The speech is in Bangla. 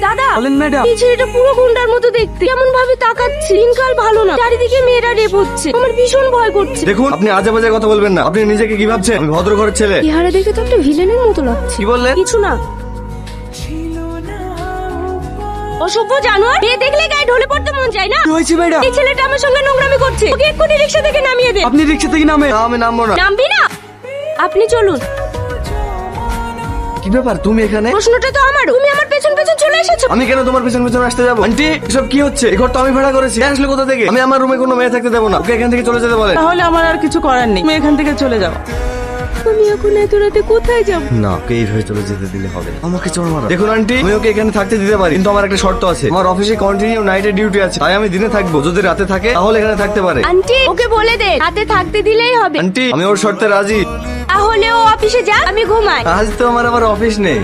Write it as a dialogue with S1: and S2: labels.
S1: দাদা
S2: বলেন ম্যাডাম।
S1: এই ছেলেটা পুরো গুন্ডার মতো দেখতে, কেমন ভাবে তাকাচ্ছে। দিনকাল ভালো না, চারিদিকে মেয়েরা রেপ হচ্ছে, আমার ভীষণ ভয় করছে।
S3: দেখুন, আপনি আজে বাজে কথা বলবেন না। আপনি নিজেকে কি ভাবছেন? আমি ভদ্র ঘরের ছেলে।
S1: ইহারে দেখে তো একটা ভিলেনের মতো লাগছে।
S2: কি বললেন?
S1: কিছু না। অসভ্য জানোয়ার, মেয়ে দেখলে গায়ে ঢলে পড়তে মন চায় না।
S2: কি হয়েছে ম্যাডাম?
S1: এই ছেলেটা আমার সঙ্গে নোংরামি করছে, ওকে এক্ষুনি রিক্সা থেকে নামিয়ে দে।
S2: আপনি রিক্সা থেকে নামে।
S3: না, আমি নামবো না।
S1: নামবি না? আপনি চলুন।
S3: কি ব্যাপার, তুমি এখানে?
S1: প্রশ্নটা তো আমার, তুমি আমার পেছন পেছন চলে এসেছো।
S3: আমি কেন তোমার পেছন পেছন আসতে যাবো? আন্টি, এসব কি হচ্ছে? এই ঘর তো আমি ভাড়া করেছি। আসলে কোথা থেকে? আমি আমার রুমে কোনো মেয়ে থাকতে দেবো না। ওকে এখান থেকে চলে যেতে বলে।
S2: তাহলে আমার আর কিছু করার নেই, তুমি এখান থেকে চলে যাও।
S1: আমি এখন এত রাতে কোথায় যাব?
S3: না, ওকে এইভাবে চলে যেতে দিলে হবে না। আমাকে চড় মারা। দেখুন আন্টি, আমি ওকে এখানে থাকতে দিতে পারি, কিন্তু আমার একটা শর্ত আছে। আমার অফিসে কন্টিনিউ নাইটে ডিউটি আছে, তাই আমি দিনে থাকবো। যদি রাতে থাকে তাহলে এখানে থাকতে পারে।
S1: আন্টি ওকে বলে দে রাতে থাকতে দিলেই হবে।
S3: আন্টি, আমি ওর শর্তে রাজি।
S1: তাহলে ও অফিসে যা, আমি ঘুমাই।
S3: আজ তো আমার আবার অফিস নেই।